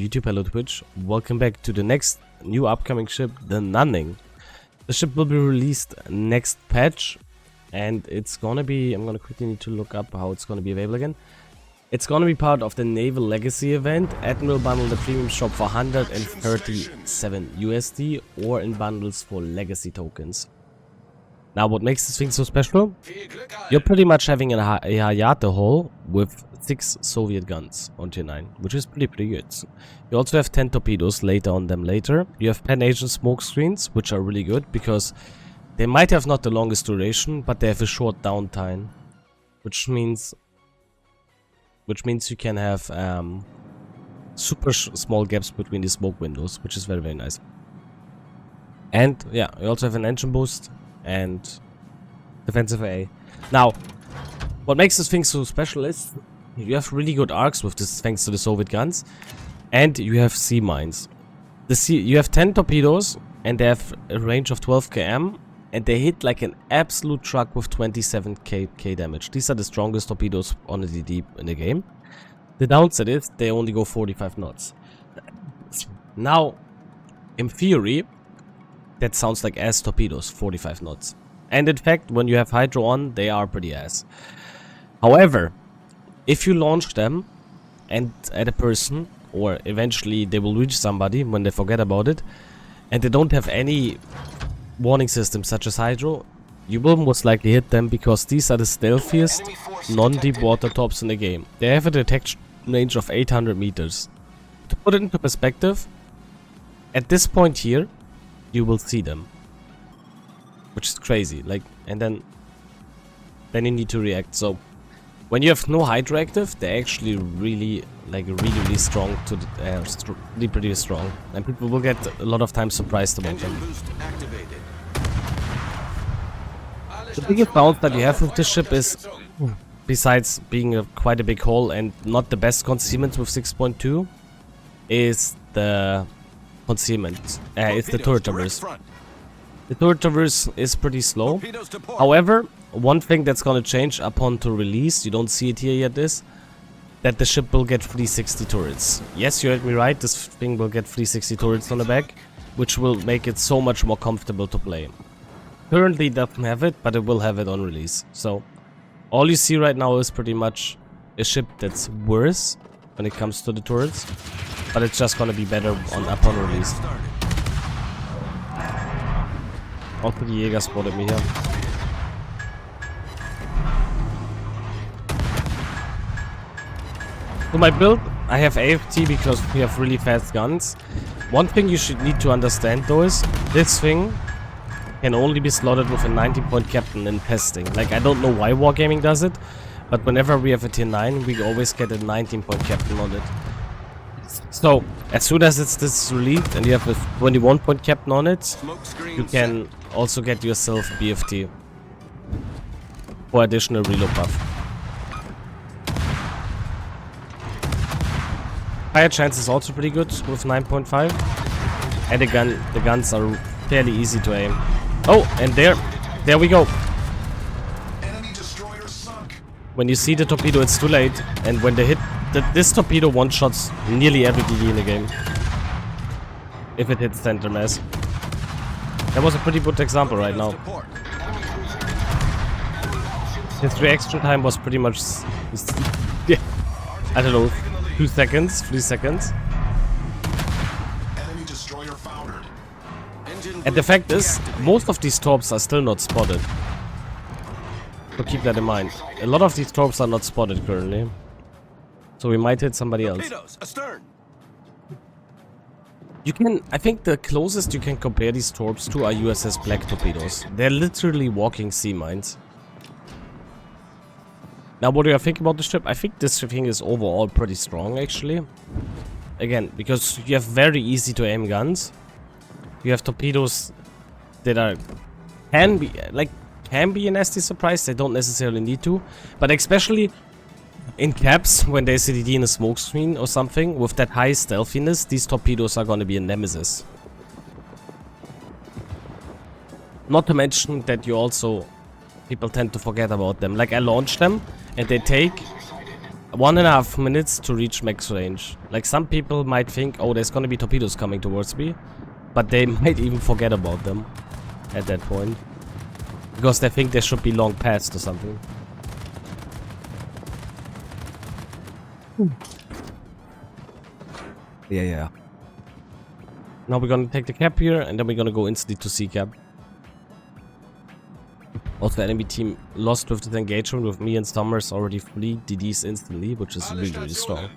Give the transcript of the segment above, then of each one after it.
YouTube, hello Twitch. Welcome back to the next new upcoming ship, the Nanning. The ship will be released next patch, and it's gonna be, I'm gonna quickly need to look up how it's gonna be available again. It's gonna be part of the Naval Legacy event, Admiral Bundle, the premium shop for 137 USD, or in bundles for Legacy tokens. Now, what makes this thing so special? You're pretty much having a Hayate hull with 6 Soviet guns on tier 9, which is pretty good. You also have 10 torpedoes later on them later. You have penetration smoke screens, which are really good because they might have not the longest duration, but they have a short downtime, which means you can have super small gaps between the smoke windows, which is very nice. And yeah, you also have an engine boost and defensive A. Now, what makes this thing so special is you have really good arcs with this thanks to the Soviet guns, and you have sea mines. You have 10 torpedoes and they have a range of 12 km, and they hit like an absolute truck with 27k damage. These are the strongest torpedoes on the DD in the game. The downside is they only go 45 knots. Now, in theory, that sounds like ass torpedoes, 45 knots. And in fact, when you have hydro on, they are pretty ass. However, if you launch them and at a person, or eventually they will reach somebody when they forget about it, and they don't have any warning system such as hydro, you will most likely hit them because these are the stealthiest non-deep water tops in the game. They have a detection range of 800 meters. To put it into perspective, at this point here, you will see them, which is crazy. Like, and then you need to react. So when you have no hydro active, they're actually really strong to pretty strong, and people will get a lot of times surprised about them. The biggest bounce that you have with this ship is, besides being quite a big hull and not the best concealment with 6.2, is the concealment. It's the turret traverse. The turret traverse is pretty slow. However, one thing that's gonna change upon to release, you don't see it here yet, is that the ship will get 360 turrets. Yes, you heard me right, this thing will get 360 turrets on the back, which will make it so much more comfortable to play. Currently it doesn't have it, but it will have it on release. So all you see right now is pretty much a ship that's worse when it comes to the turrets, but it's just gonna be better upon release. Also the Jäger spotted me here. So my build, I have AFT because we have really fast guns. One thing you should need to understand though is, this thing can only be slotted with a 19-point captain in testing. Like, I don't know why Wargaming does it, but whenever we have a tier 9, we always get a 19-point captain on it. So, as soon as this released and you have a 21-point captain on it, you can also get yourself BFT for additional reload buff. Fire chance is also pretty good with 9.5, and the guns are fairly easy to aim. Oh, and there we go. When you see the torpedo, it's too late, and when they hit, this torpedo one-shots nearly every DD in the game. If it hits center mass. That was a pretty good example right now. His reaction time was pretty much, yeah, I don't know, 2 seconds, 3 seconds. And the fact is, most of these torps are still not spotted. So keep that in mind. A lot of these torps are not spotted currently. So we might hit somebody else. You can, I think the closest you can compare these torps to are USS Black torpedoes. They're literally walking sea mines. Now, what do you think about the ship? I think this thing is overall pretty strong, actually. Again, because you have very easy to aim guns. You have torpedoes that can be a nasty surprise. They don't necessarily need to, but especially in caps when there's a DD in a smoke screen or something with that high stealthiness, these torpedoes are going to be a nemesis. Not to mention that you also, people tend to forget about them. Like, I launch them and they take 1.5 minutes to reach max range. Like, some people might think, oh, there's gonna be torpedoes coming towards me, but they might even forget about them at that point, because they think they should be long past or something. Yeah. Now we're gonna take the cap here, and then we're gonna go instantly to C cap. Also, the enemy team lost with this engagement with me and Summers already 3 DDs instantly, which is really, really strong.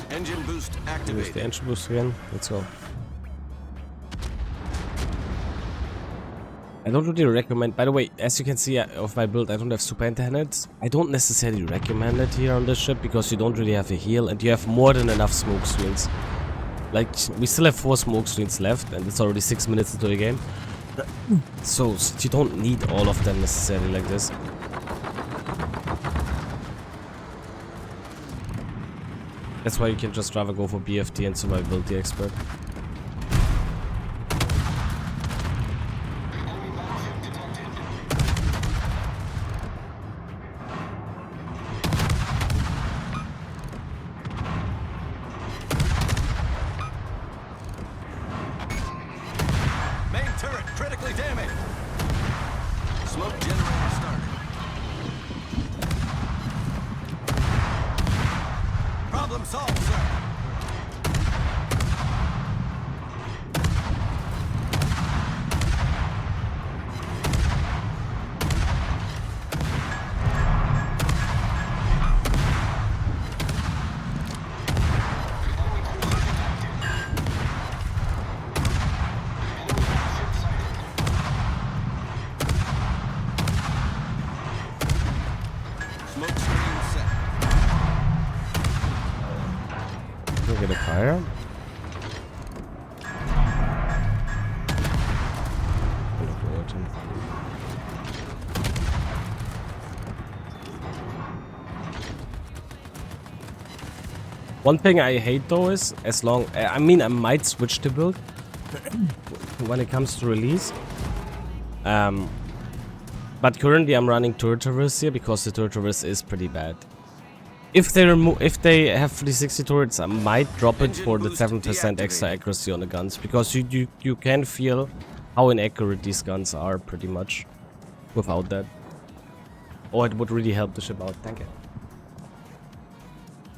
Engine boost activated. The engine boost again. Let's go. I don't really recommend, by the way, as you can see of my build, I don't have super anti-handeds. I don't necessarily recommend it here on this ship because you don't really have a heal and you have more than enough smoke screens. Like, we still have 4 smoke screens left and it's already 6 minutes into the game. So you don't need all of them necessarily like this. That's why you can just rather go for BFT and survivability expert. Main turret critically damaged. Smoke generator started. Problem solved, sir. Smoke screen set. We'll get a fire. One thing I hate though is, as long, I mean, I might switch to build when it comes to release. But currently I'm running turret traverse here because the turret traverse is pretty bad. If they have 360 turrets, I might drop it for the 7% extra accuracy on the guns, because you can feel how inaccurate these guns are pretty much without that. Oh, it would really help the ship out. Thank you.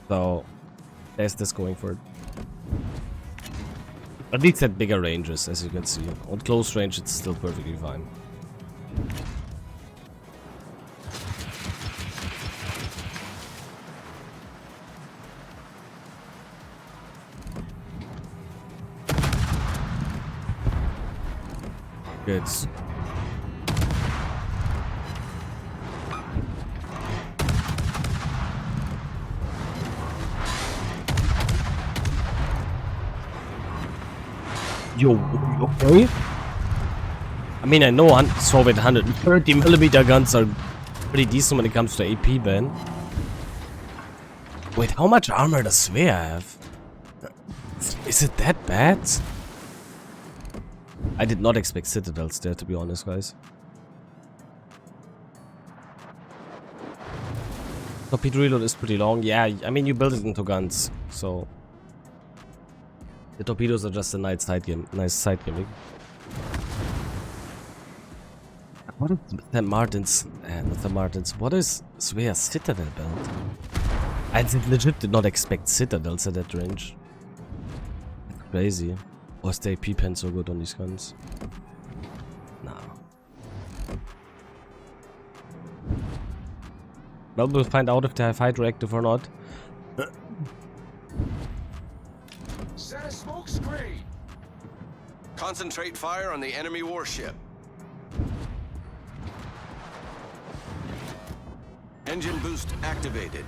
So there's this going for it. At least at bigger ranges, as you can see. On close range, it's still perfectly fine. Good. Yo, okay? I mean, I know Soviet 130mm guns are pretty decent when it comes to AP ban. Wait, how much armor does Svea have? Is it that bad? I did not expect citadels there, to be honest, guys. Torpedo reload is pretty long. Yeah, I mean, you build it into guns, so the torpedoes are just a nice side gimmick. What is the Martins? Not the Martins. What is Svea's citadel build? I legit did not expect citadels at that range. That's crazy. Or is the AP pen so good on these guns? No. Well, we'll find out if they have hydroactive or not. Set a smoke screen. Concentrate fire on the enemy warship. Engine boost activated.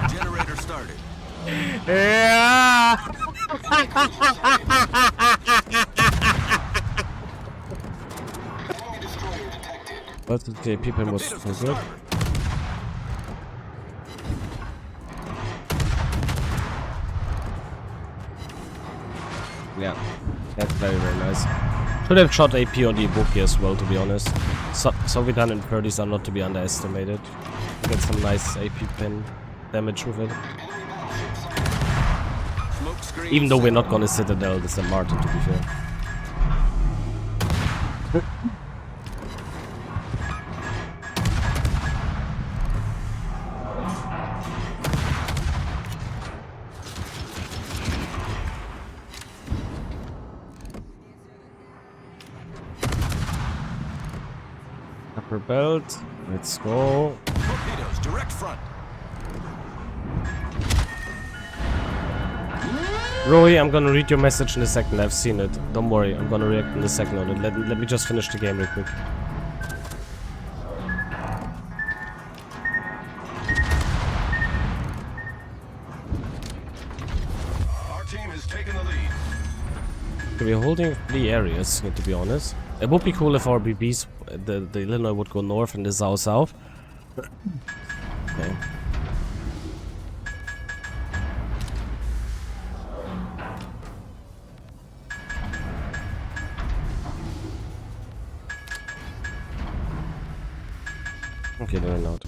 Generator started. Yeah. But okay, people was so good. Yeah, that's very nice. Should have shot AP on the Ibuki as well, to be honest. Soviet and 30s are not to be underestimated. Get some nice AP pin damage with it. Even though we're not gonna Citadel, this is a Martin, to be fair. Upper belt, let's go. Torpedoes, direct front. Roy, I'm gonna read your message in a second. I've seen it. Don't worry, I'm gonna react in a second on it. Let me just finish the game real quick. Our team has taken the lead. We're holding 3 areas, to be honest. It would be cool if our BBs, the Illinois would go north and the south. Okay. Okay, they're not.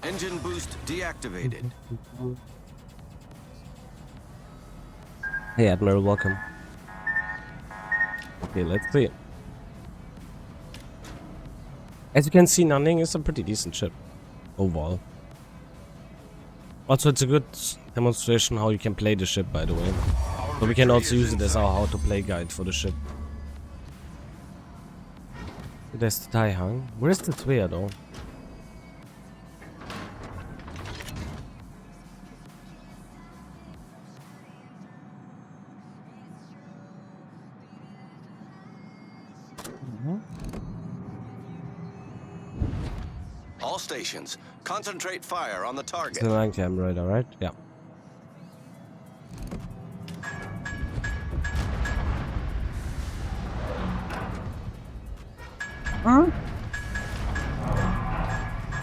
Engine boost deactivated. Hey Admiral, welcome. Okay, let's see. As you can see, Nanning is a pretty decent ship overall. Also, it's a good demonstration how you can play the ship, by the way. So we can also use it as our how to play guide for the ship. There's the Taihang. Where's the Twea though? All stations, concentrate fire on the target. It's the 9 cam radar, right? Yeah.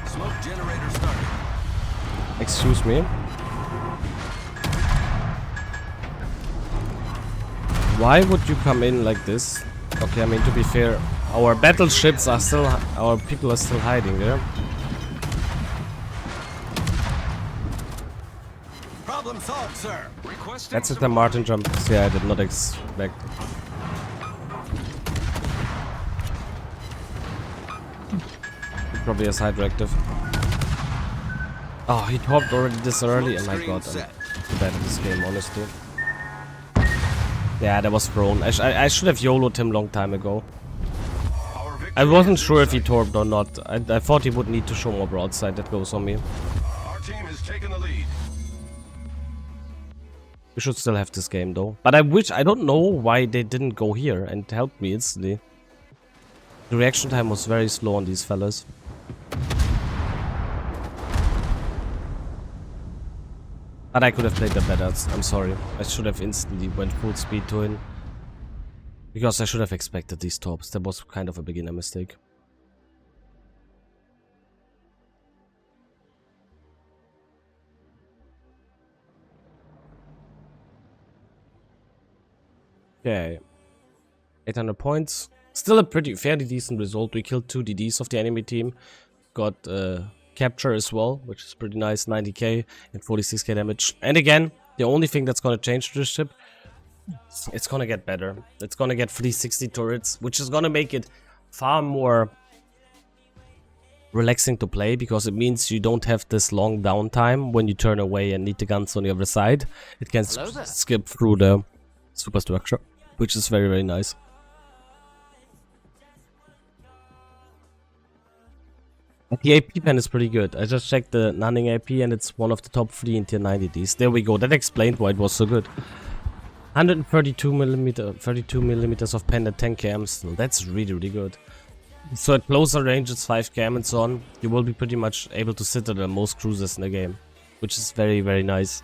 Smoke generator started. Excuse me. Why would you come in like this? Okay, I mean, to be fair, our battleships are still, our people are still hiding there. Problem solved, sir. Requesting That's it, the Martin jump. Yeah, I did not expect. He probably has hydractive. Oh, he torped already this early. Oh my god, I'm too bad at this game, honestly. Yeah, that was prone. I should have YOLO'd him long time ago. I wasn't sure if he torped or not. I thought he would need to show more broadside. That goes on me. Our team has taken the lead. We should still have this game though. But I don't know why they didn't go here and help me instantly. The reaction time was very slow on these fellas. But I could have played that better. I'm sorry. I should have instantly went full speed to him. Because I should have expected these torps. That was kind of a beginner mistake. Okay. 800 points. Still a pretty fairly decent result. We killed 2 DDs of the enemy team. Got capture as well, which is pretty nice. 90k and 46k damage. And again, the only thing that's gonna change to this ship, it's gonna get better. It's gonna get 360 turrets, which is gonna make it far more relaxing to play, because it means you don't have this long downtime when you turn away and need the guns on the other side. It can skip through the superstructure, which is very, very nice. The AP pen is pretty good. I just checked the Nanning AP and it's one of the top 3 in tier 90Ds. There we go. That explained why it was so good. 32 millimeters of pen at 10 cam still. That's really, really good. So at closer range it's 5 cam and so on. You will be pretty much able to sit at most cruisers in the game, which is very, very nice.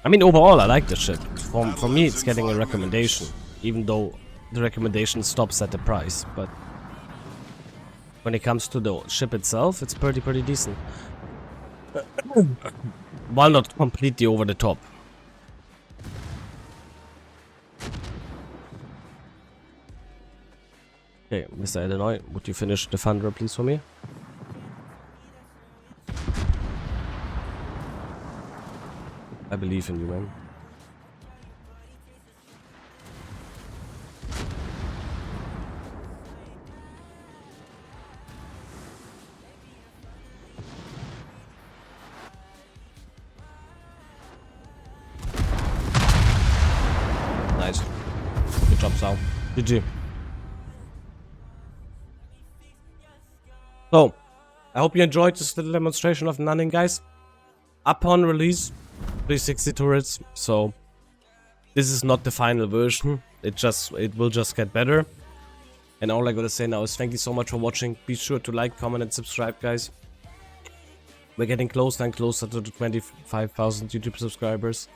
I mean, overall I like the ship. For me it's getting a recommendation, even though the recommendation stops at the price, but when it comes to the ship itself, it's pretty decent. While not completely over the top. Okay, Mr. Illinois, would you finish the thunder please for me? I believe in you, man. Nice. Good job, Sal. GG. So, I hope you enjoyed this little demonstration of Nanning, guys. Upon release, 360 turrets, so this is not the final version. It will just get better. And all I gotta say now is thank you so much for watching. Be sure to like, comment, and subscribe, guys. We're getting closer and closer to the 25,000 YouTube subscribers.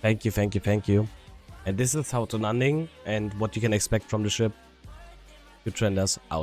Thank you. And this is how to Nanning and what you can expect from the ship. Good trenders out.